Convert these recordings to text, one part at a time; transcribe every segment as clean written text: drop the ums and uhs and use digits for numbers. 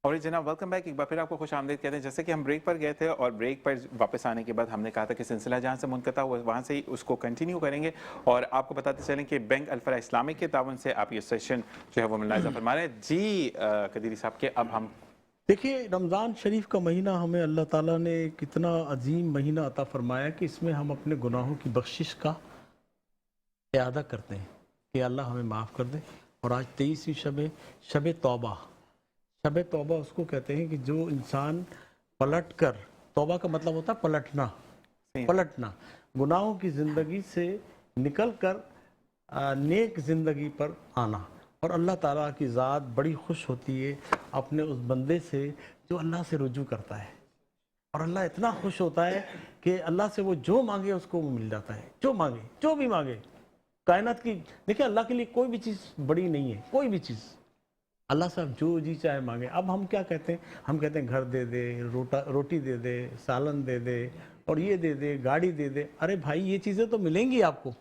और जनाब welcome back, एक बार फिर आपको खुश आमदीद कहते हैं। जैसे कि हम ब्रेक पर गए थे और ब्रेक पर वापस आने के बाद हमने कहा था कि सिलसिला जहाँ से मुनक़ता हुआ वहाँ से ही उसको कंटिन्यू करेंगे और आपको बताते चलें कि बैंक अल फलाह इस्लामिक के तावन से आप ये सेशन जो है वो मुलाहिज़ा फरमा रहे हैं। जी कदीरी साहब के अब हम देखिए, रमज़ान शरीफ का महीना हमें अल्लाह ताला ने कितना अजीम महीना अता फरमाया कि इसमें हम अपने गुनाहों की बख्शिश का इरादा करते हैं कि अल्लाह हमें माफ़ कर दे। और आज 23वीं शब तौबा, शब तौबा उसको कहते हैं कि जो इंसान पलट कर, तौबा का मतलब होता है पलटना, गुनाहों की ज़िंदगी से निकल कर नेक ज़िंदगी पर आना। और अल्लाह ताला की ज़ात बड़ी खुश होती है अपने उस बंदे से जो अल्लाह से रुजू करता है। और अल्लाह इतना खुश होता है कि अल्लाह से वो जो मांगे उसको वो मिल जाता है, जो मांगे, जो भी मांगे। कायनात की देखिए, अल्लाह के लिए कोई भी चीज़ बड़ी नहीं है, कोई भी चीज़। अल्लाह से आप जो जी चाहे मांगे। अब हम क्या कहते हैं, हम कहते हैं घर दे दे, रोटी दे दे, सालन दे दे, और ये दे दे, गाड़ी दे दे। अरे भाई, ये चीज़ें तो मिलेंगी आपको।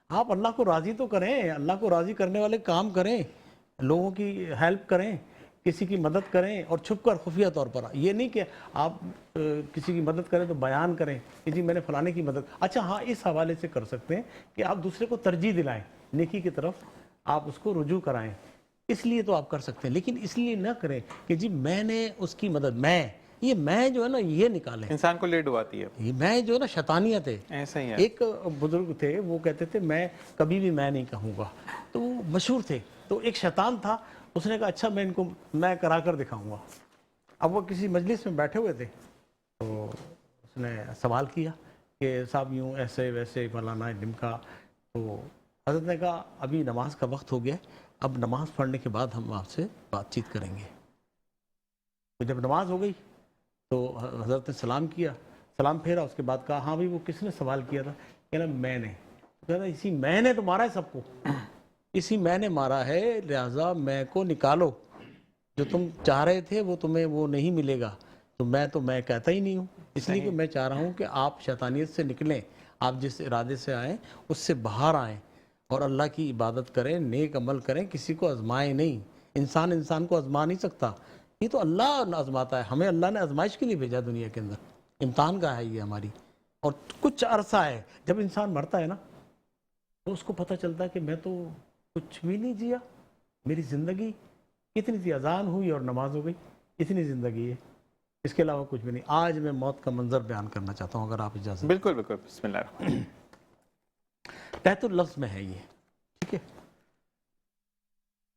आप अल्लाह को राज़ी तो करें, अल्लाह को राज़ी करने वाले काम करें, लोगों की हेल्प करें, किसी की मदद करें, और छुप कर खुफिया तौर पर। ये नहीं कि आप किसी की मदद करें तो बयान करें कि जी मैंने फलाने की मदद। अच्छा हाँ, इस हवाले से कर सकते हैं कि आप दूसरे को तरजीह दिलाएं, नेकी की तरफ आप उसको रुजू कराएं, इसलिए तो आप कर सकते हैं। लेकिन इसलिए ना करें कि जी मैंने उसकी मदद, ये मैं जो है ना, ये निकालें। इंसान को लेट आती है, ये मैं जो है ना शैतानियत है। ऐसा ही है। एक बुजुर्ग थे, वो कहते थे मैं कभी भी मैं नहीं कहूँगा, तो वो मशहूर थे। तो एक शैतान था, उसने कहा अच्छा मैं करा कर दिखाऊंगा। अब वो किसी मजलिस में बैठे हुए थे, तो उसने सवाल किया कि साहब यूँ ऐसे वैसे फलाना ढिमका। तो हज़रत ने कहा अभी नमाज का वक्त हो गया, अब नमाज पढ़ने के बाद हम आपसे बातचीत करेंगे। तो जब नमाज हो गई तो हज़रत ने सलाम किया, सलाम फेरा, उसके बाद कहा हाँ भाई वो किसने सवाल किया था? कहना मैंने। तो कहना इसी मैंने तो मारा है सबको, इसी मैंने मारा है, लिहाजा मैं को निकालो। जो तुम चाह रहे थे वो तुम्हें वो नहीं मिलेगा। तो मैं कहता ही नहीं हूँ, इसलिए कि मैं चाह रहा हूँ कि आप शैतानियत से निकलें, आप जिस इरादे से आएँ उससे बाहर आएँ और अल्लाह की इबादत करें, नेक अमल करें, किसी को आजमाएं नहीं। इंसान को आजमा नहीं सकता, ये तो अल्लाह आजमाता है। हमें अल्लाह ने आजमाइश के लिए भेजा दुनिया के अंदर, इम्तिहान का है ये हमारी। और कुछ अरसा है, जब इंसान मरता है ना तो उसको पता चलता है कि मैं तो कुछ भी नहीं जिया, मेरी ज़िंदगी इतनी सी, अजान हुई और नमाज हो गई, इतनी ज़िंदगी है, इसके अलावा कुछ भी नहीं। आज मैं मौत का मंजर बयान करना चाहता हूँ, अगर आप इजाज़त। बिल्कुल बिल्कुल, बिस्मिल्लाह। तहतुल लफ्ज़ में है ये, ठीक है।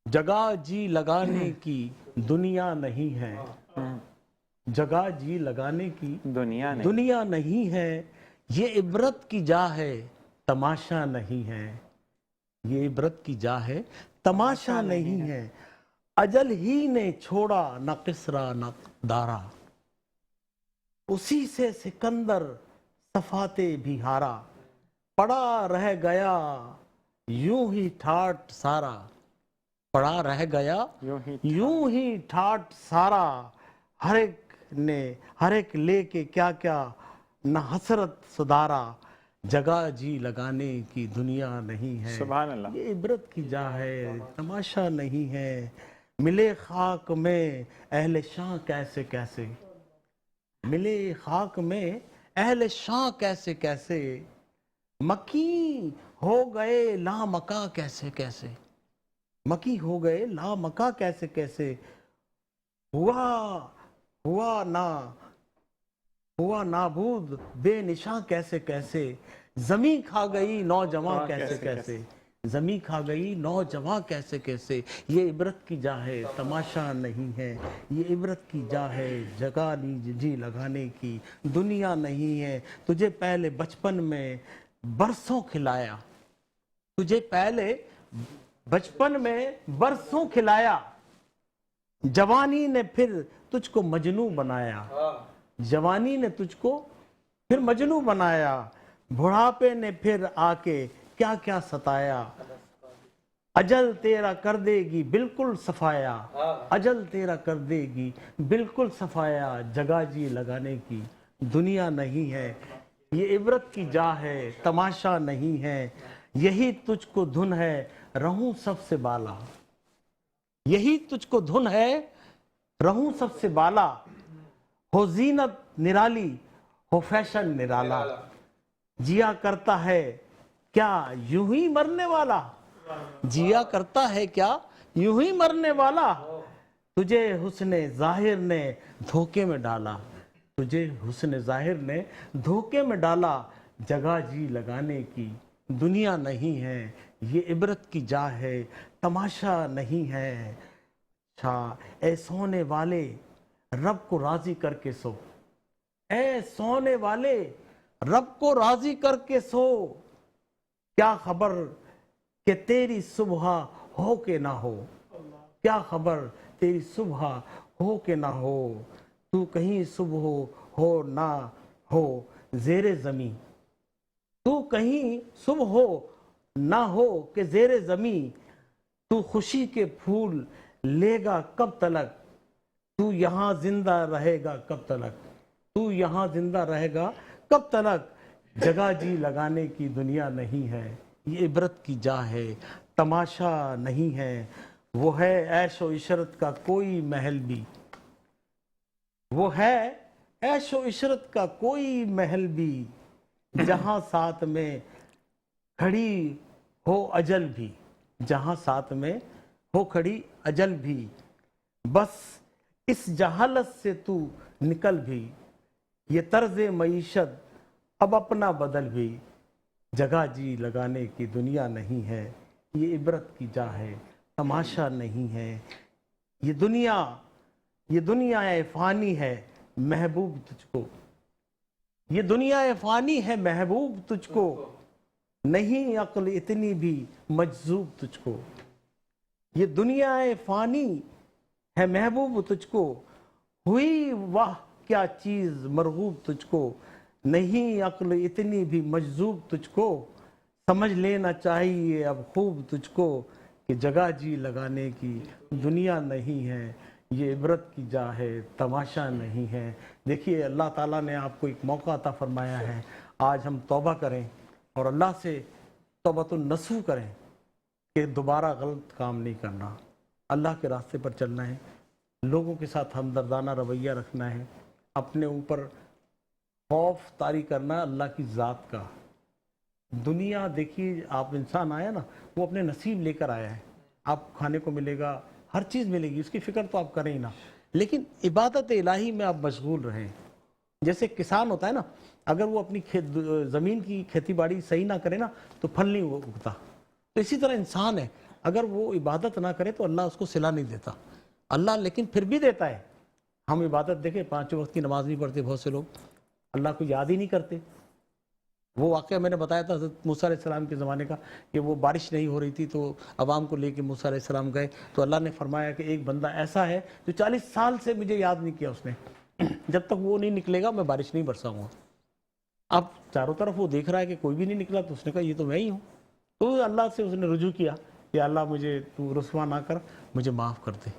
जगह जी लगाने की दुनिया नहीं है, जगह जी लगाने की दुनिया नहीं है, ये इबरत की जा है तमाशा नहीं है, ये इबरत की जा है तमाशा नहीं है। अजल ही ने छोड़ा न किसरा न दारा, उसी से सिकंदर सफाते भी हारा, पड़ा रह गया यूं ही ठाट सारा, पड़ा रह गया यूं ही ठाट सारा। हर एक लेके क्या क्या न हसरत सुधारा, जगह जी लगाने की दुनिया नहीं है, सुभान अल्लाह। ये इबरत की जा है तमाशा नहीं है। मिले खाक में अहले शाह कैसे कैसे, मिले खाक में अहले शाह कैसे कैसे, मकी हो गए लामका कैसे कैसे, मकी हो गए लामका कैसे कैसे। हुआ नाबूद बेनिशां कैसे कैसे, जमी खा गई नौजवां कैसे कैसे, जमी खा गई नौजवां कैसे कैसे। ये इबरत की जा है तमाशा नहीं है, ये इबरत की जा है जगह जी लगाने की दुनिया नहीं है। तुझे पहले बचपन में बरसों खिलाया, तुझे पहले बचपन में बरसों खिलाया, जवानी ने फिर तुझको मजनू बनाया, जवानी ने तुझको फिर मजनू बनाया, बुढ़ापे ने फिर आके क्या क्या सताया। अजल तेरा कर देगी बिल्कुल सफाया, अजल तेरा कर देगी बिल्कुल सफाया, जगह जी लगाने की दुनिया नहीं है, ये इबरत की जा है तमाशा नहीं है। यही तुझको धुन है रहूं सबसे बाला, यही तुझको धुन है रहूं सबसे बाला, हो जीनत निराली, हो फैशन निराला, जिया करता है क्या यूं ही मरने वाला, जिया करता है क्या यूं ही मरने वाला, तुझे हुस्न जाहिर ने धोखे में डाला, तुझे हुस्न जाहिर ने धोखे में डाला, जगह जी लगाने की दुनिया नहीं है, ये इबरत की जा है, तमाशा नहीं है। अच्छा ए सोने वाले रब को राजी करके सो, ए सोने वाले रब को राजी करके सो, क्या खबर कि तेरी सुबह हो के ना हो, क्या खबर तेरी सुबह हो के ना हो, तू कहीं सुबह हो ना हो ज़ेरे ज़मी, तू कहीं सुबह हो ना हो कि ज़ेरे ज़मी, तू खुशी के फूल लेगा कब तलक, तू यहाँ जिंदा रहेगा कब तलक, तू यहाँ जिंदा रहेगा कब तलक, जगह जी लगाने की दुनिया नहीं है, ये इबरत की जा है, तमाशा नहीं है। वो है ऐशो इशरत का कोई महल भी, वो है ऐशो इशरत का कोई महल भी, जहाँ साथ में खड़ी हो अजल भी, जहाँ साथ में हो खड़ी अजल भी, बस इस जहालत से तू निकल भी, ये तर्ज मईशत अब अपना बदल भी, जगह जी लगाने की दुनिया नहीं है, ये इबरत की जा है, तमाशा नहीं है। ये दुनिया फ़ानी है महबूब तुझको, ये दुनिया फ़ानी है महबूब तुझको, नहीं अक्ल इतनी भी मजजूब तुझको, ये दुनिया फ़ानी है महबूब तुझको, हुई वाह क्या चीज़ मरगूब तुझको, नहीं अक्ल इतनी भी मजजूब तुझको, समझ लेना चाहिए अब खूब तुझको कि जगह जी लगाने की दुनिया नहीं है, ये इबरत की जा है, तमाशा नहीं है। देखिए अल्लाह ताला ने आपको एक मौका अता फरमाया है, आज हम तौबा करें और अल्लाह से तौबतुन नसूह करें कि दोबारा गलत काम नहीं करना, अल्लाह के रास्ते पर चलना है, लोगों के साथ हमदर्दाना रवैया रखना है, अपने ऊपर खौफ तारी करना अल्लाह की ज़ात का। दुनिया देखिए आप इंसान आया ना, वो अपने नसीब लेकर आया है, आप खाने को मिलेगा, हर चीज़ मिलेगी, उसकी फ़िक्र तो आप करें ही ना, लेकिन इबादत इलाही में आप मशगूल रहें। जैसे किसान होता है ना, अगर वो अपनी ज़मीन की खेती बाड़ी सही ना करे ना तो फल नहीं उगता, तो इसी तरह इंसान है, अगर वो इबादत ना करे तो अल्लाह उसको सिला नहीं देता, अल्लाह लेकिन फिर भी देता है। हम इबादत देखें, 5 वक्त की नमाज नहीं पढ़ते बहुत से लोग, अल्लाह को याद ही नहीं करते। वो वाक़या मैंने बताया था हज़रत मूसा अलैहिस्सलाम के ज़माने का, कि वो बारिश नहीं हो रही थी तो अवाम को लेके मूसा अलैहिस्सलाम गए, तो अल्लाह ने फरमाया कि एक बंदा ऐसा है जो 40 साल से मुझे याद नहीं किया उसने, जब तक वो नहीं निकलेगा मैं बारिश नहीं बरसाऊंगा। अब चारों तरफ वो देख रहा है कि कोई भी नहीं निकला, तो उसने कहा ये तो मैं ही हूँ, तो अल्लाह से उसने रुजू किया कि अल्लाह मुझे तू रुस्वा ना कर, मुझे माफ़ कर दे।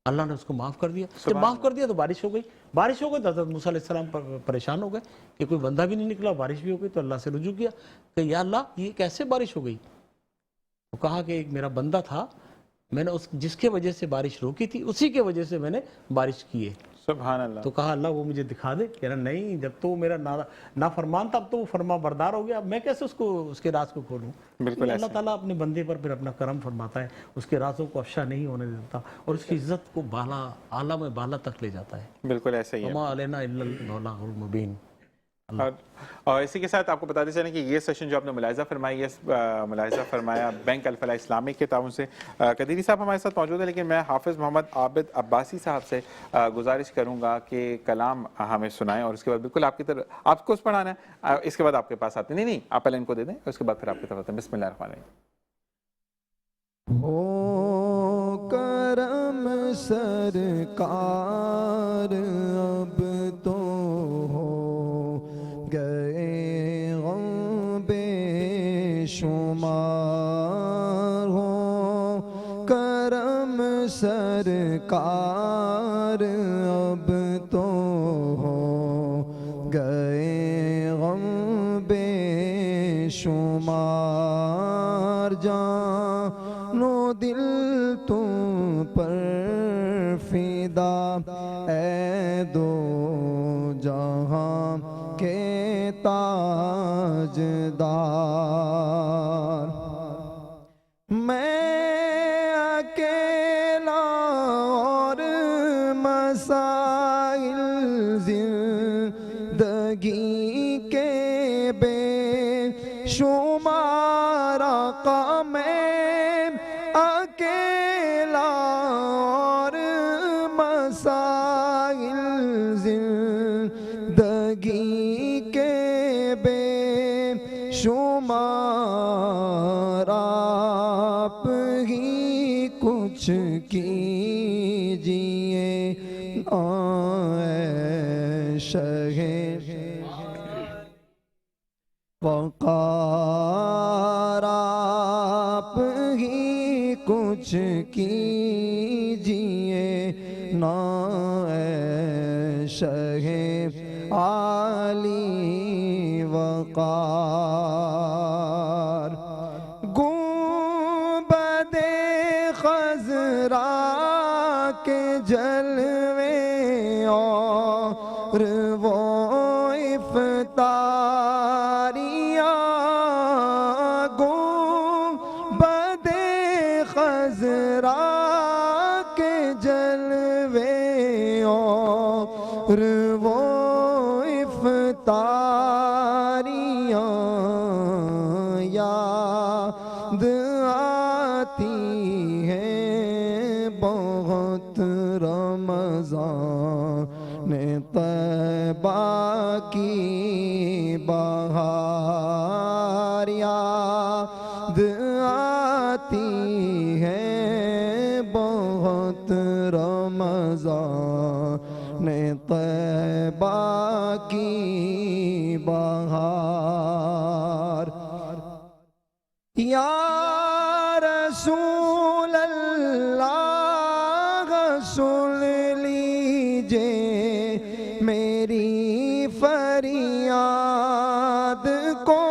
अल्लाह ने उसको माफ़ कर दिया, जब माफ़ कर दिया तो बारिश हो गई, बारिश हो गई तो हज़रत मूसा अलैहिस्सलाम परेशान हो गए कि कोई बंदा भी नहीं निकला, बारिश भी हो गई, तो अल्लाह से रुजू किया कि या अल्लाह ये कैसे बारिश हो गई। तो कहा कि एक मेरा बंदा था, मैंने उस जिसके वजह से बारिश रोकी थी उसी के वजह से मैंने बारिश की है। सुभान अल्लाह। तो कहा अल्लाह वो मुझे दिखा दे, कह रहा नहीं, जब तो मेरा नाफरमान था अब तो वो फरमा बरदार हो गया, मैं कैसे उसको उसके राज को खोलूँ। बिल्कुल अल्लाह ताला अपने बंदे पर फिर अपना करम फरमाता है, उसके राजों को अफशा नहीं होने देता और उसकी इज्जत को बाला आला में बाला तक ले जाता है। बिल्कुल ऐसा ही है। वमा अलैना इल्लल बलागुल मुबीन। और इसी के साथ आपको बताते चलें कि ये सेशन जो आपने मुलाहिज़ा फरमाई, ये मुलाहिज़ा फरमाया बैंक अल-फलाह इस्लामिक के ताउन से। कदीरी साहब हमारे साथ मौजूद है, लेकिन मैं हाफिज़ मोहम्मद आबिद अब्बासी साहब से गुजारिश करूँगा कि कलाम हमें सुनाएं और उसके बाद बिल्कुल आपकी तरफ आपको पढ़ाना है, इसके बाद आपके पास आते नहीं आप पहले इनको दे दें, उसके बाद फिर आपकी तरफ आते हैं। बिस्मिल्लाहिर्रहमानिर्रहीम। हो करम सरकार अब तो हो गए गम बेशुमार, हो करम सरकार अब तो हो गए गम बेशुमार, जानो दिल तुम पर فدا اے دو جہاں کے تاجدار میں اکیلا اور مسائل زندگی کے بے شمار آقا میں اکیلا اور مسائل زندگی کے بے شمار آپ ہی کچھ کیجئے اے شہ وقار آپ ہی کچھ کیجئے نا اے شہ عالی وقار گنبد خضرا کے جلوے اور وہ افطاریاں گنبد خضرا کے جلوے اور وہ افطاریاں یاد آتی ہیں بہت رمضان طیبہ کی بہار یاد آتی ہے بہت رمضان طیبہ کی بہار یا رسول اللہ سن لیجئے میری فریاد کو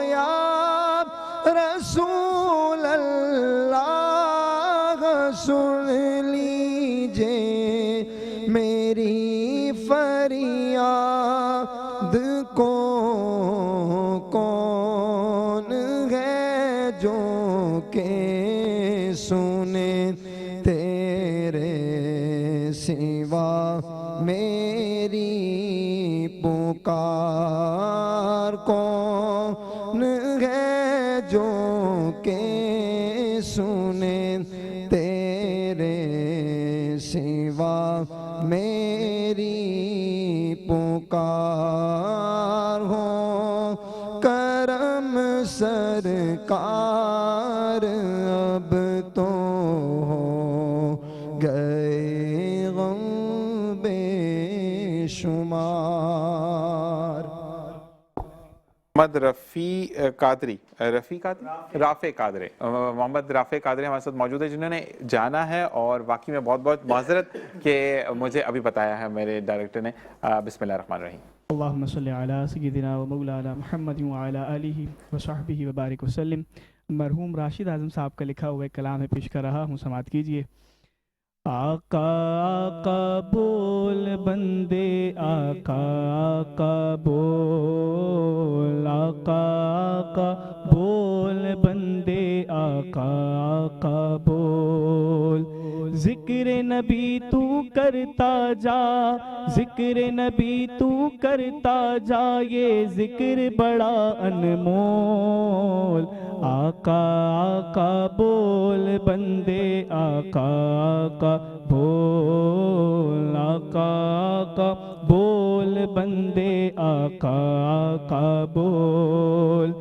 یا رسول اللہ سن لیجئے میری فریاد کو کون ہے جو کہ سنے تیرے سوا میری پکار کون ہے جو کہ سنے تیرے سوا میری پکار ہو کرم سرکار اب تو ہو گئے غم بے شمار محمد رافع قادری محمد رافع قادری ہمارے ساتھ موجود ہے جنہوں نے جانا ہے اور واقعی میں بہت بہت معذرت کہ مجھے ابھی بتایا ہے میرے ڈائریکٹر نے بسم اللہ الرحمن الرحیم اللہم صلی علی سیدنا و مولانا محمد وعلی آلہ وصحبہ وبارک وسلم مرحوم راشد اعظم صاحب کا لکھا ہوا کلام ہے پیش کر رہا ہوں سماعت کیجئے آقا آقا بول بندے آقا آقا بول آقا آقا بول بندے آقا آقا بول ذکر نبی تو کرتا جا ذکر نبی تو کرتا جا یہ ذکر بڑا انمول آقا آقا بول بندے آقا آقا بول آقا آقا بول بندے آقا آقا بول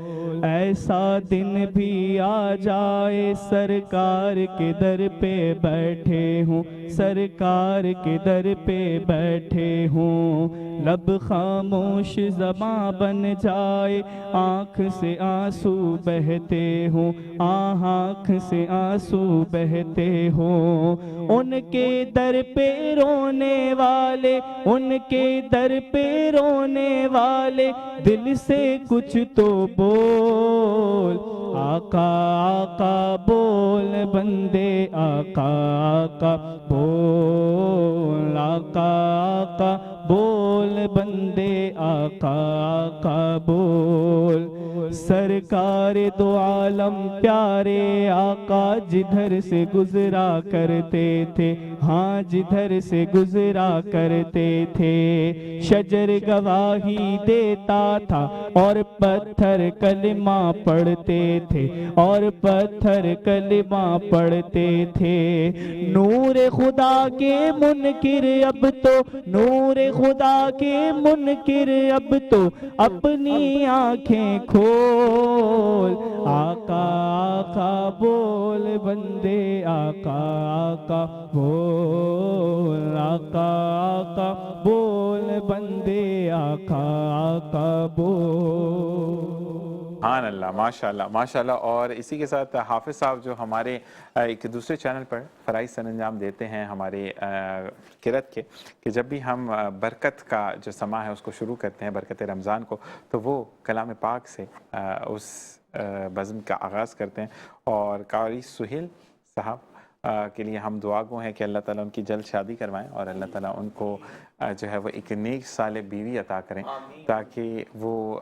ایسا دن بھی آ جائے سرکار کے در پہ بیٹھے ہوں سرکار کے در پہ بیٹھے ہوں لب خاموش زباں بن جائے آنکھ سے آنسو بہتے ہوں آنکھ سے آنسو بہتے ہوں ان کے در پہ رونے والے ان کے در پہ رونے والے دل سے کچھ تو بول بول آقا آقا بول بندے آقا آقا بول آقا آقا بول بندے آقا آقا بول سرکار دو عالم پیارے آقا جدھر سے گزرا کرتے تھے ہاں جدھر سے گزرا کرتے تھے شجر گواہی دیتا تھا اور پتھر کلمہ پڑھتے تھے اور پتھر کلمہ پڑھتے تھے نور خدا کے منکر اب تو نور خدا کے منکر اب تو اپنی آنکھیں کھول آقا آقا بول بندے آقا آقا بول آقا آقا بول بندے آقا آقا بول سبحان اللہ، ماشاء اللہ. اور اسی کے ساتھ حافظ صاحب جو ہمارے ایک دوسرے چینل پر فرائض سر انجام دیتے ہیں ہمارے قرأت کے، کہ جب بھی ہم برکت کا جو سماع ہے اس کو شروع کرتے ہیں، برکت رمضان کو، تو وہ کلام پاک سے اس بزم کا آغاز کرتے ہیں. اور قاری سہیل صاحب کے لیے ہم دعا گو ہیں کہ اللہ تعالیٰ ان کی جلد شادی کروائیں اور اللہ تعالیٰ ان کو جو ہے وہ ایک نیک صالح بیوی عطا کریں، تاکہ وہ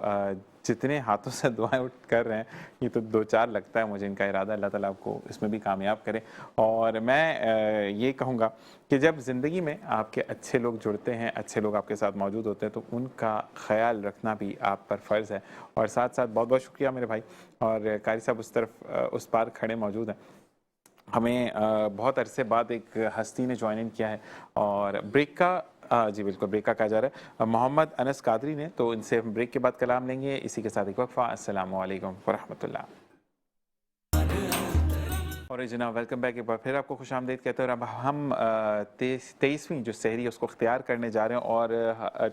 جتنے ہاتھوں سے دعائیں کر رہے ہیں، یہ تو 2-4 لگتا ہے مجھے ان کا ارادہ، اللہ تعالیٰ آپ کو اس میں بھی کامیاب کرے. اور میں یہ کہوں گا کہ جب زندگی میں آپ کے اچھے لوگ جڑتے ہیں، اچھے لوگ آپ کے ساتھ موجود ہوتے ہیں، تو ان کا خیال رکھنا بھی آپ پر فرض ہے. اور ساتھ ساتھ بہت بہت شکریہ میرے بھائی، اور قاری صاحب اس طرف اس پار کھڑے موجود ہیں. ہمیں بہت عرصے بعد ایک ہستی نے جوائن ان کیا ہے، اور بریک کا جی بالکل بریک کا کہا جا رہا ہے محمد انس قادری نے، تو ان سے ہم بریک کے بعد کلام لیں گے. اسی کے ساتھ ایک وقفہ. السلام علیکم ورحمۃ اللہ. اور جناب ویلکم بیک. ایک بار پھر آپ کو خوش آمدید کہتے ہیں. اور اب ہم 23ویں جو سحری اس کو اختیار کرنے جا رہے ہیں، اور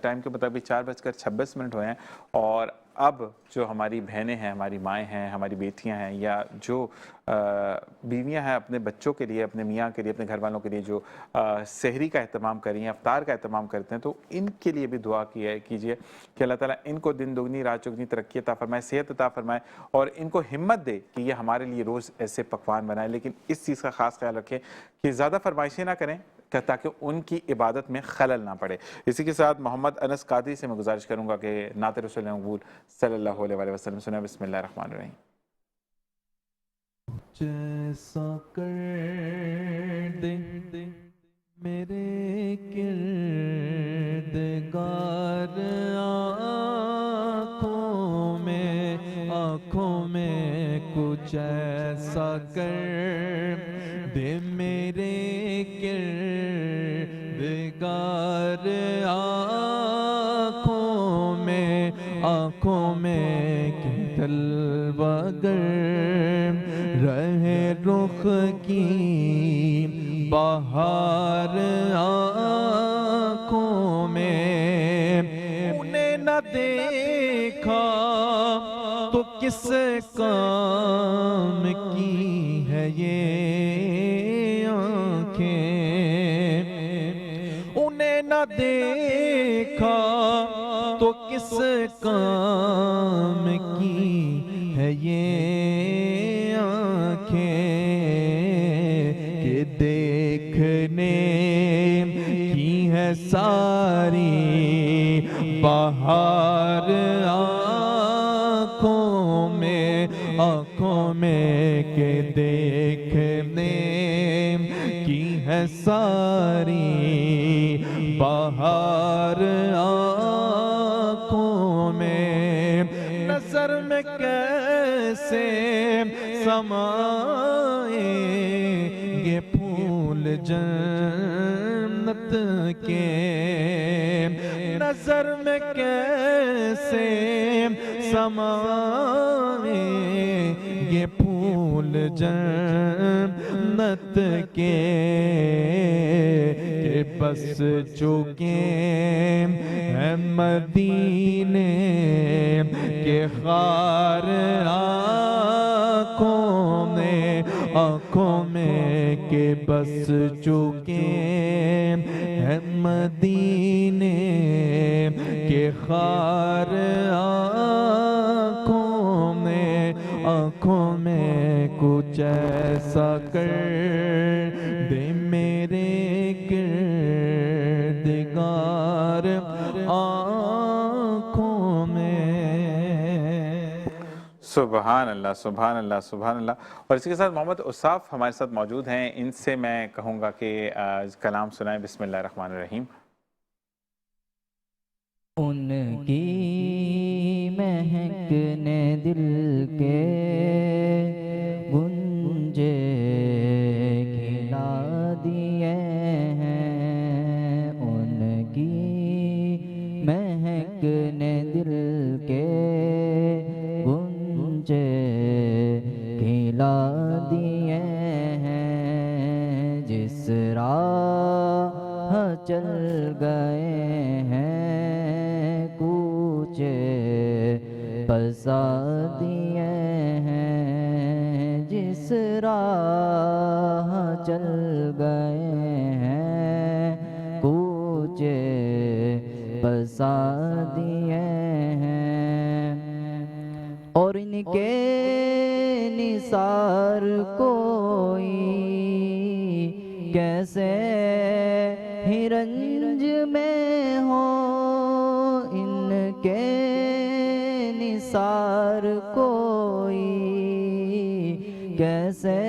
ٹائم کے مطابق 4:26 ہوئے ہیں. اور اب جو ہماری بہنیں ہیں، ہماری مائیں ہیں، ہماری بیٹیاں ہیں، یا جو بیویاں ہیں اپنے بچوں کے لیے، اپنے میاں کے لیے، اپنے گھر والوں کے لیے جو سحری کا اہتمام کر رہی ہیں، افطار کا اہتمام کرتے ہیں، تو ان کے لیے بھی دعا کیجیے کہ اللہ تعالیٰ ان کو دن دگنی رات چگنی ترقی عطا فرمائے، صحت عطا فرمائے، اور ان کو ہمت دے کہ یہ ہمارے لیے روز ایسے پکوان بنائیں. لیکن اس چیز کا خاص خیال رکھیں کہ زیادہ فرمائشیں نہ کریں تاکہ ان کی عبادت میں خلل نہ پڑے. اسی کے ساتھ محمد انس قادری سے میں گزارش کروں گا کہ نعت رسول مقبول صلی اللہ علیہ وسلم سنیں. بسم اللہ الرحمن الرحیم. جیسا کر دے میرے کردگار آنکھوں میں کچھ ایسا کر دے میرے کردگار آنکھوں میں کہ طلبہ گر رہے رخ کی بہار آنکھوں میں انہیں نہ دیکھا تو کس کام کی ہے یہ آنکھیں انہیں نہ دیکھا تو کس کام کی ہے یہ کہ دیکھنے کی ہے ساری بہار آنکھوں میں کہ دیکھنے کی ہے ساری بہار آنکھوں میں نظر میں کیسے سمائیں گے پھول جنت کے نظر میں کیسے سمائیں گے پھول جنت کے کہ بس چکے ہیں مدینے کے خار آنکھوں میں کہ بس چکے ہیں مدینے کے خار آنکھوں میں کچھ ایسا کر دے میرے کردگار آنکھوں میں۔ سبحان اللہ سبحان اللہ سبحان اللہ۔ اور اسی کے ساتھ محمد اصاف ہمارے ساتھ موجود ہیں، ان سے میں کہوں گا کہ کلام سنائیں۔ بسم اللہ الرحمن الرحیم۔ ان کی مہک نے دل کے گنجے کھلا دیے ہیں، ان کی مہک نے دل کے گنجے کھلا دیے ہیں، جس راہ چل گئے ہیں کوچے بسا دیے ہیں، جس راہ چل گئے ہیں کوچے بسا دیے ہیں، اور ان کے نثار کوئی کیسے ہی رنج میں ہو، ان کے نثار کوئی کیسے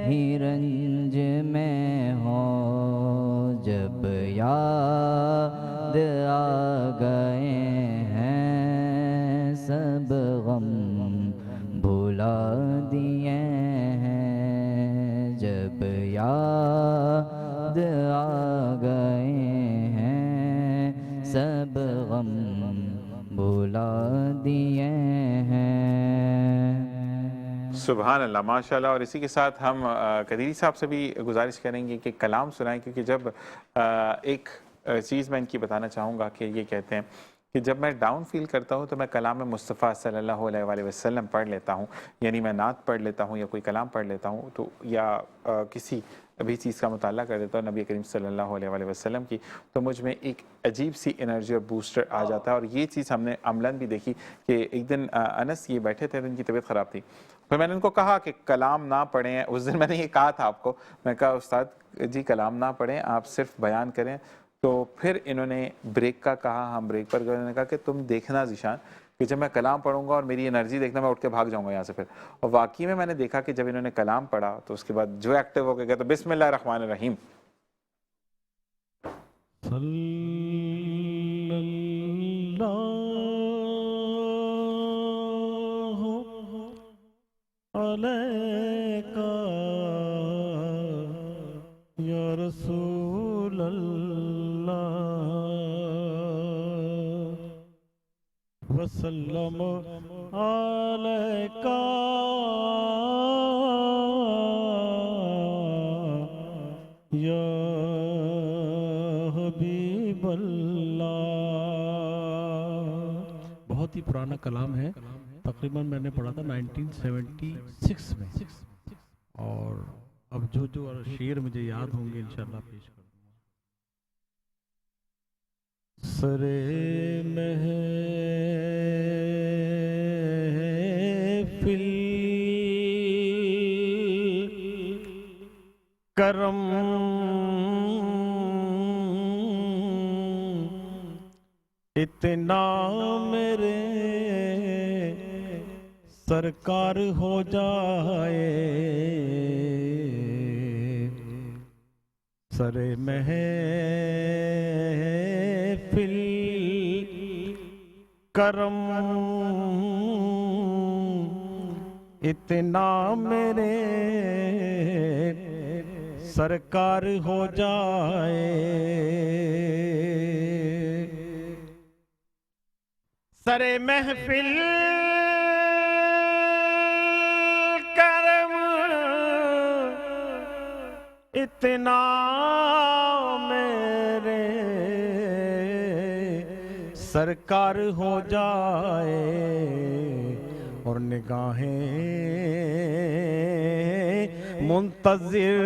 ہی رنج میں ہو، جب یاد آ گئے ہیں سب غم بھلا دیے ہیں، جب یاد آ گئے ہیں سب غم بھلا دیے ہیں۔ سبحان اللہ ماشاء اللہ۔ اور اسی کے ساتھ ہم قدیری صاحب سے بھی گزارش کریں گے کہ کلام سنائیں، کیونکہ جب ایک چیز میں ان کی بتانا چاہوں گا کہ یہ کہتے ہیں کہ جب میں ڈاؤن فیل کرتا ہوں تو میں کلام مصطفیٰ صلی اللہ علیہ وآلہ وسلم پڑھ لیتا ہوں، یعنی میں نعت پڑھ لیتا ہوں یا کوئی کلام پڑھ لیتا ہوں تو یا کسی بھی چیز کا مطالعہ کر دیتا ہوں نبی کریم صلی اللہ علیہ وآلہ وسلم کی، تو مجھ میں ایک عجیب سی انرجی اور بوسٹر آ جاتا ہے۔ اور یہ چیز ہم نے عملاً بھی دیکھی کہ ایک دن انس یہ بیٹھے تھے تو ان کی طبیعت خراب تھی، پھر میں نے ان کو کہا کہ کلام نہ پڑھیں۔ اس دن میں نے یہ کہا تھا آپ کو، میں کہا استاد جی کلام نہ پڑھیں، آپ صرف بیان کریں۔ تو پھر انہوں نے بریک کا کہا، ہم بریک پر گئے، انہوں نے کہا کہ تم دیکھنا ذیشان کہ جب میں کلام پڑھوں گا اور میری انرجی دیکھنا، میں اٹھ کے بھاگ جاؤں گا یہاں سے پھر۔ اور واقعی میں نے دیکھا کہ جب انہوں نے کلام پڑھا تو اس کے بعد جو ایکٹیو ہو کے گیا تو بسم اللہ الرحمن الرحیم۔ صلی اللہ علیہ یا رسول اللہ وسلم علیکہ یا حبیب اللہ۔ بہت ہی پرانا کلام ہے، تقریباً میں نے پڑھا تھا 1976 میں، اور اب جو شعر مجھے یاد ہوں گے انشاءاللہ پیش کر دوں گا۔ سرے محفل کرم اتنا میرے سرکار ہو جائے، سرے محفل کرم اتنا میرے سرکار ہو جائے، سرے محفل کرم اتنا میرے سرکار ہو جائے، اور نگاہیں منتظر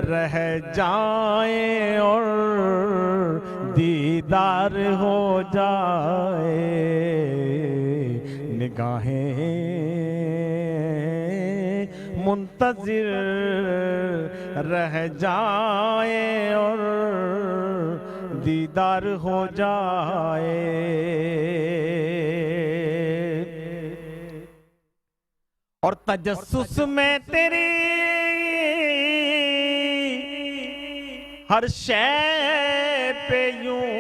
رہ جائیں اور دیدار ہو جائے، نگاہیں منتظر رہ جائیں اور دیدار ہو جائے. اور تجسس میں تیری ہر شے پہ یوں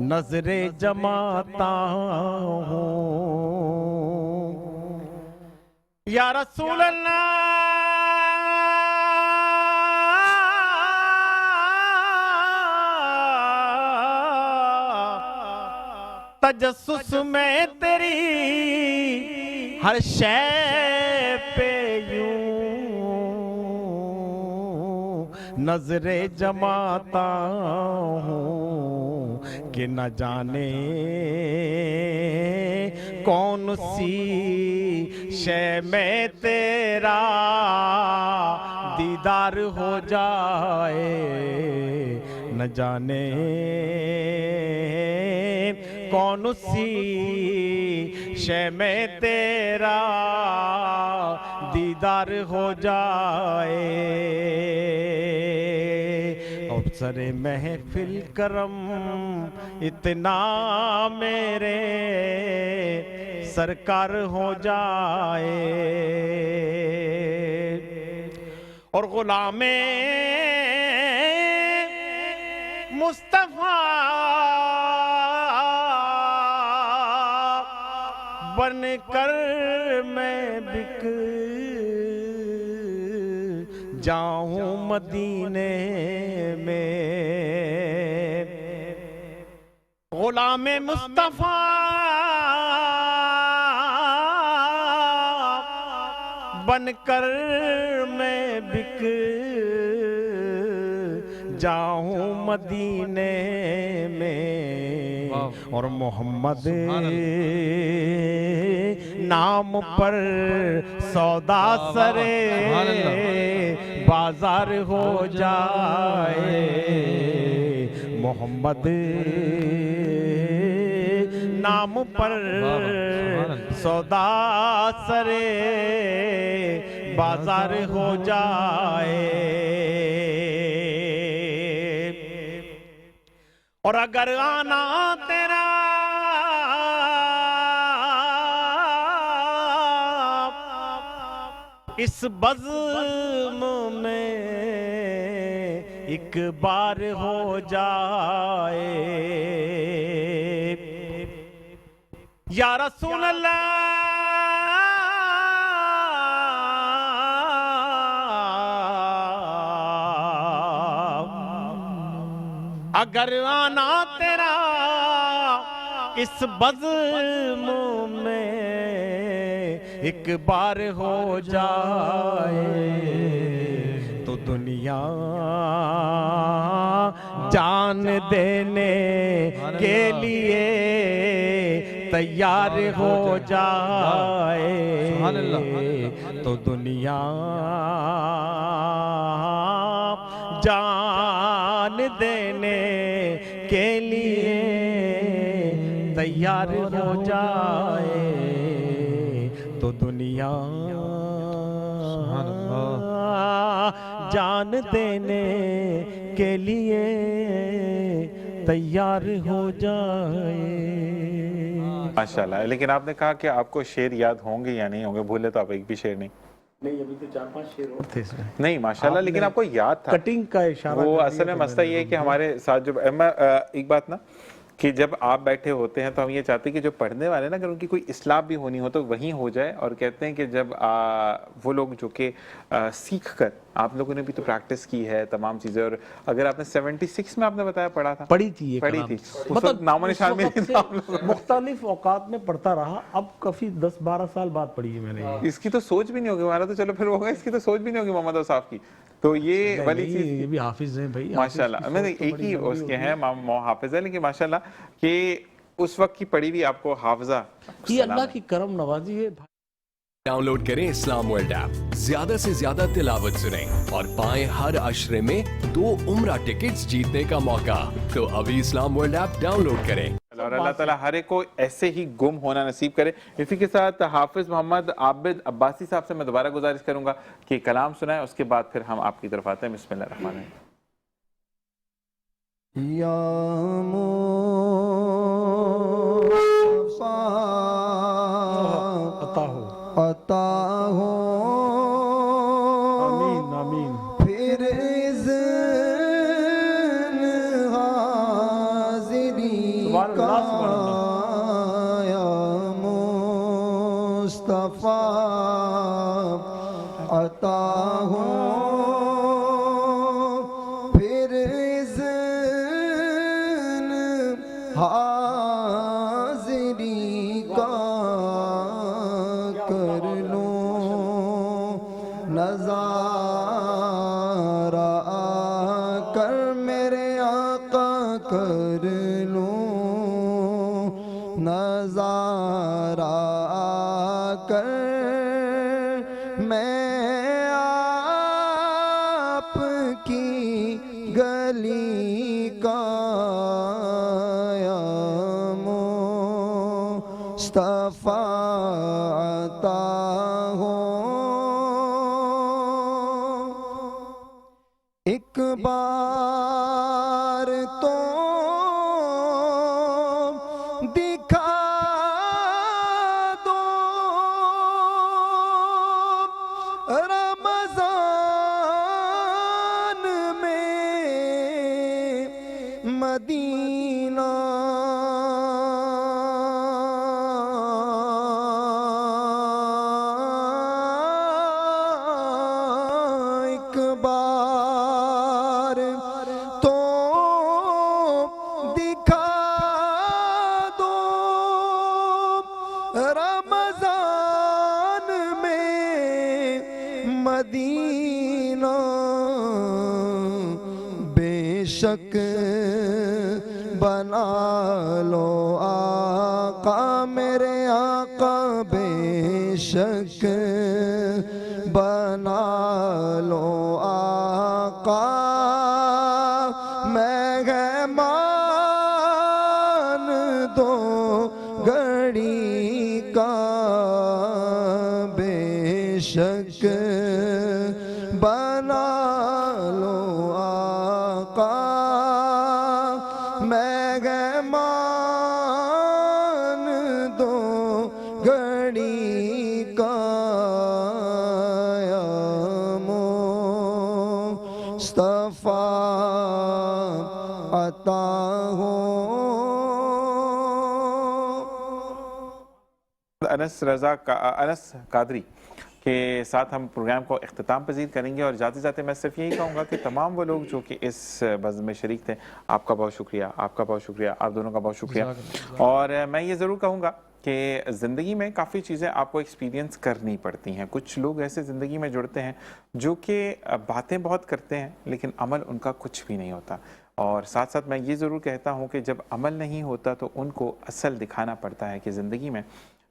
نظریں جماتا ہوں. یا رسول اللہ تجسس میں تیری ہر شے پہ یوں نظریں جماتا ہوں کہ نہ جانے کون سی شے میں تیرا دیدار ہو جائے. نہ جانے کون سی شے میں تیرا دیدار ہو جائے. افسر محفل کرم اتنا میرے سرکار ہو جائے. اور غلام مصطفیٰ بن کر میں بک جاؤں مدینے میں. غلام مصطفیٰ بن کر میں بک جاؤں مدینے میں. اور محمد نام پر سودا سرے بازار ہو جائے. محمد نام پر سودا سرے بازار ہو جائے. اور اگر آنا تیرا اس بزم میں ایک بار ہو جائے. یا رسول اللہ اگر آنا تیرا اس بزم میں ایک بار ہو جائے تو دنیا جان دینے کے لیے تیار ہو جائے. تو دنیا جان دینے کے لیے تیار ہو جائے. تو دنیا جان دینے کے لیے تیار ہو جائے. ماشاءاللہ. لیکن آپ نے کہا کہ آپ کو شعر یاد ہوں گے یا نہیں ہوں گے, بھولے تو آپ ایک بھی شعر نہیں. نہیں ابھی تو 4-5 شعر اور تھے اس میں. نہیں ماشاءاللہ, لیکن آپ کو یاد تھا. کٹنگ کا اشارہ وہ اصل میں مسئلہ یہ ہے کہ ہمارے ساتھ جو ایک بات نا کہ جب آپ بیٹھے ہوتے ہیں تو ہم یہ چاہتے ہیں کہ جو پڑھنے والے نا اگر ان کی کوئی اصلاح بھی ہونی ہو تو وہیں ہو جائے. اور کہتے ہیں کہ جب وہ لوگ جو کہ سیکھ کر, آپ لوگوں نے بھی تو پریکٹس کی ہے تمام چیزیں, اور اگر آپ نے 76 میں آپ نے بتایا پڑھا تھا, پڑھی تھی مطلب نام و نشان میں مختلف اوقات میں پڑھتا رہا. اب کافی 10-12 سال بعد پڑھی ہے میں نے. اس کی تو سوچ بھی نہیں ہوگی, ہمارا تو چلو پھر ہوگا, اس کی تو سوچ بھی نہیں ہوگی محمد اوصاف کی. تو یہ والی چیز, یہ بھی حافظ ہیں بھائی ماشاءاللہ. میں ایک ہی اس کے ہیں حافظ ہے, لیکن ماشاءاللہ کہ اس وقت کی پڑھی ہوئی آپ کو حافظہ, یہ اللہ کی کرم نوازی ہے. ڈاؤن لوڈ کریں اسلام ورلڈ ایپ, زیادہ سے زیادہ تلاوت سنیں اور پائیں ہر عشرے میں 2 عمرہ ٹکٹس جیتنے کا موقع. تو ابھی اسلام ورلڈ ایپ ڈاؤن لوڈ کریں. और अल्लाह ताला हर एक को ऐसे ही गुम होना नसीब करे। इसी के साथ हाफिज मोहम्मद आबिद अब्बासी साहब से मैं दोबारा गुजारिश करूंगा कि कलाम सुनाएं, उसके बाद फिर हम आपकी तरफ आते हैं। बिस्मिल्लाह रहमान रहीम। या अता हो, अता हो आमीन आमीन। फिर इज़्न हाज़िरी सुभान का अल्लाह, सुभान अल्लाह। या मुस्तफ़ा अता हो फिर इज़्न हाज़िरी का कर लूं नज़ारा कर मेरे आका कर लूं नज़ारा कर मैं आपकी गली का या मुस्तफ़ा अता हो एक बार तो दिखा दो रमज़ान में मदीना एक बार तो दिखा दो रमज़ान में मदीना बेशक बना लो आका मेरे आका बेशक बना लो आका मेहमान दो घड़ी का बेशक बना लो आका मेहमान दो घड़ी का या मुस्तफ़ा अता हो। अनस कादरी के साथ हम प्रोग्राम को इख्तिताम पजीर करेंगे और जाते जाते मैं सिर्फ यही कहूँगा कि तमाम वो लोग जो कि इस बज़्म में शरीक थे, आपका बहुत शुक्रिया, आपका बहुत शुक्रिया, आप दोनों का बहुत शुक्रिया। और मैं ये ज़रूर कहूँगा कि ज़िंदगी में काफ़ी चीज़ें आपको एक्सपीरियंस करनी पड़ती हैं। कुछ लोग ऐसे ज़िंदगी में जुड़ते हैं जो कि बातें बहुत करते हैं लेकिन अमल उनका कुछ भी नहीं होता। और साथ साथ मैं ये ज़रूर कहता हूँ कि जब अमल नहीं होता तो उनको असल दिखाना पड़ता है कि ज़िंदगी में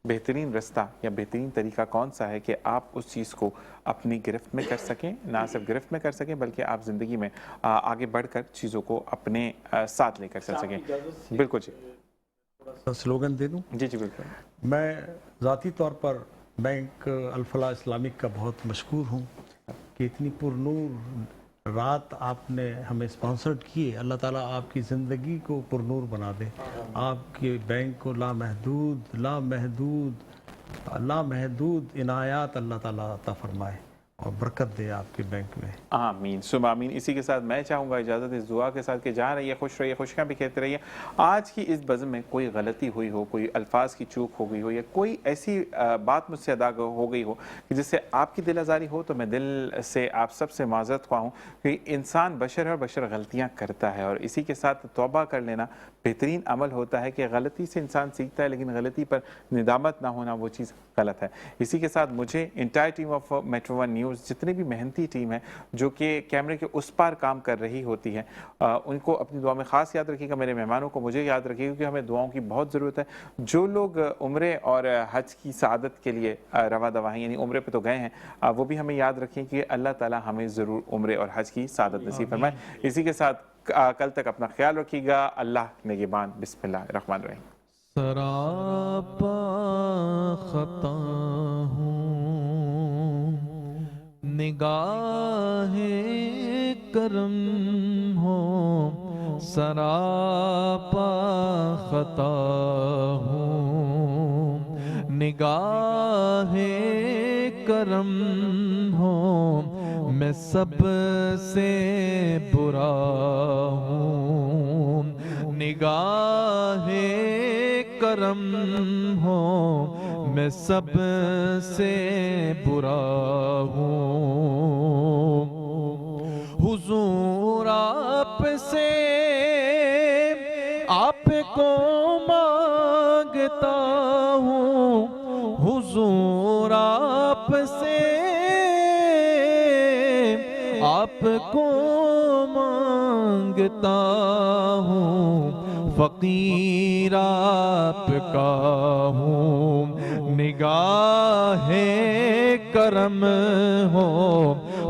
बेहतरीन रास्ता या बेहतरीन तरीका कौन सा है कि आप उस चीज़ को अपनी गिरफ्त में कर सकें, ना सिर्फ गिरफ्त में कर सकें बल्कि आप ज़िंदगी में आगे बढ़कर चीज़ों को अपने साथ लेकर चल सकें। बिल्कुल जी, स्लोगन दे दूं? जी जी बिल्कुल। मैं ज़ाती तौर पर बैंक अल-फलाह इस्लामिक का बहुत मशकूर हूँ कि इतनी पुरनूर रात आपने हमें स्पॉन्सर्ड की है। अल्लाह ताला आपकी ज़िंदगी को पुरनूर बना दे, आपके बैंक को लामहदूद इनायात अल्लाह ताला अता फरमाए और बरकत दे आपके बैंक में। आमीन सुम आमीन। इसी के साथ मैं चाहूँगा इजाज़त इस दुआ के साथ कि जहाँ रहिए खुश रहिए, खुशियाँ भी कहते रहिए। आज की इस बज़्म में कोई गलती हुई हो, कोई अल्फाज की चूक हो गई हो या कोई ऐसी बात मुझसे अदा हो गई हो कि जिससे आपकी दिल आज़ारी हो, तो मैं दिल से आप सबसे माज़रत ख्वाह हूँ कि इंसान बशर है और बशर गलतियाँ करता है। और इसी के साथ तौबा कर लेना बेहतरीन अमल होता है कि गलती से इंसान सीखता है लेकिन गलती पर निदामत ना होना वो चीज़ गलत है। इसी के साथ मुझे entire team of metro one news जितनी भी मेहनती टीम है जो कि कैमरे के उस पार काम कर रही होती है, उनको अपनी दुआ में ख़ास याद रखिएगा। मेरे मेहमानों को मुझे याद रखिएगा, क्योंकि हमें दुआओं की बहुत ज़रूरत है। जो लोग उम्रे और हज की सआदत के लिए रवा दवा हैं, यानी उम्रे पे तो गए हैं, वो भी हमें याद रखें कि अल्लाह ताला हमें ज़रूर उम्रे और हज की सआदत नसीब फरमाए। इसी के साथ कल तक अपना ख्याल रखिएगा। अल्लाह निगहबान। बिस्मिल्लाहिर्रहमानिर्रहीम। सरापा खता हूँ, निगाहे करम हो, सरापा खता हूँ, निगाहे करम हो, मैं सबसे बुरा हूँ, निगाहे करम हो, मैं सबसे बुरा हूँ। हुजूर आपसे आपको मांगता हूँ, हुजूर आपसे आपको मांगता हूँ, फकीर आपका हूँ, निगाहे करम हो,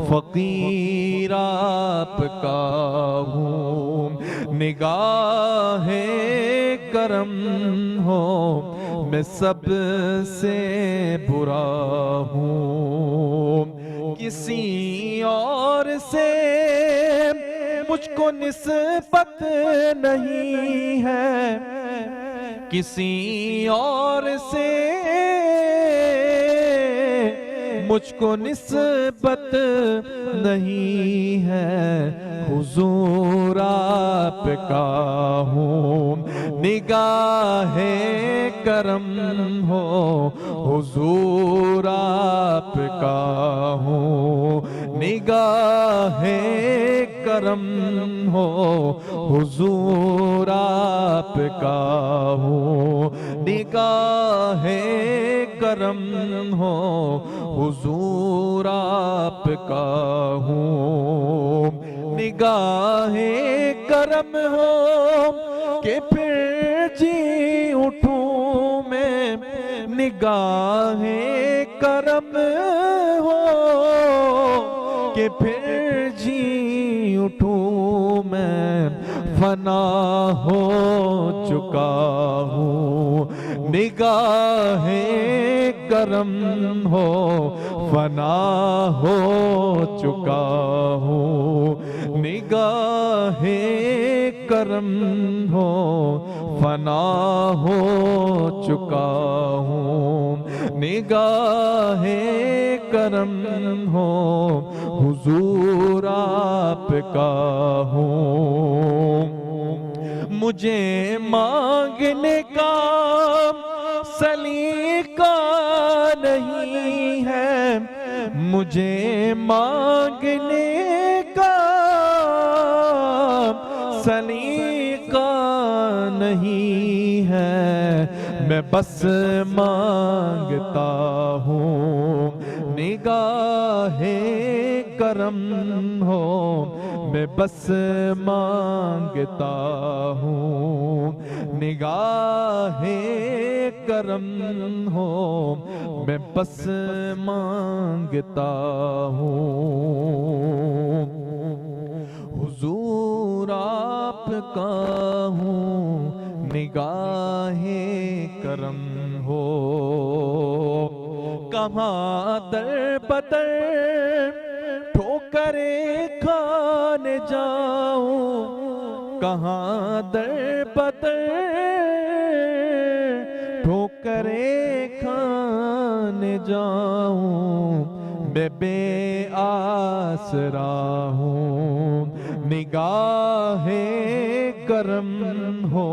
फकीर आपका हूँ, निगाहे करम हो, मैं सबसे बुरा हूँ। किसी और से मुझको निस्बत नहीं है, किसी और से मुझको निस्बत नहीं है, हुजूर आपका हूँ, निगाहे करम हो, हुजूर आपका हूँ, निगाहे करम हो, हुजूर आपका हूँ, निगाहे करम हो, हुजूर आपका हूँ, निगाहे करम हो कि फिर जी उठूं मैं, निगाहे करम हो कि फिर जी उठूं मैं, फना हो चुका हूँ, निगाहे करम हो, फना हो चुका हूँ, निगाहे करम हो, फना हो चुका हूँ, निगाहे करम हो, हुजूर आपका हूँ। मुझे मांगने का सलीका नहीं है, मुझे मांगने का सलीका नहीं है, मैं बस मांगता हूँ, निगाहे करम हो, मैं बस मांगता हूँ, निगाहे करम हो, मैं बस मांगता हूँ, हुजूर आपका हूँ, निगाहे करम हो। कहाँ दर बदर ठोकरें खाने जाऊं, कहाँ दर बदर ठोकरें खाने जाऊं, मैं बेआसरा हूँ, निगाहे करम हो,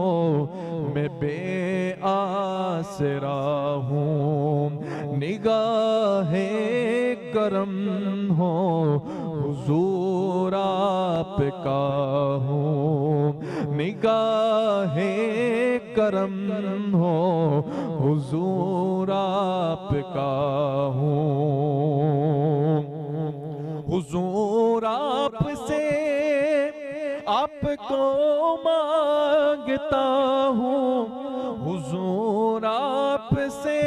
मैं बेआसरा हूँ, निगाहे करम हो, हुजूर आपका हूँ, निगाहे करम हो, हुजूर आपका हूँ। حضور آپ سے آپ کو مانگتا ہوں، حضور آپ سے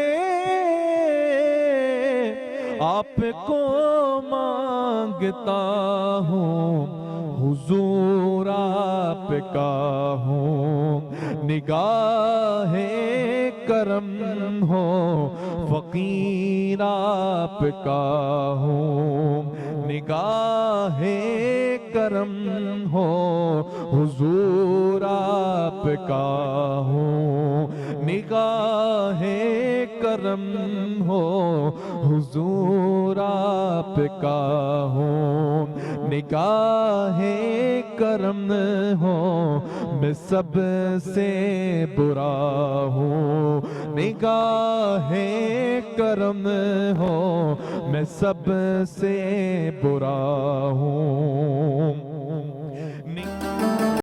آپ کو مانگتا ہوں، حضور آپ کا ہوں، نگاہ کرم ہو فقیر آپ کا ہوں، نگاہ کرم ہو حضور آپ کا ہوں، نگاہ کرم ہو حضور آپ کا ہوں، نگاہ کرم ہو میں سب سے برا ہوں، نگاہ کرم ہو میں سب سے برا ہوں،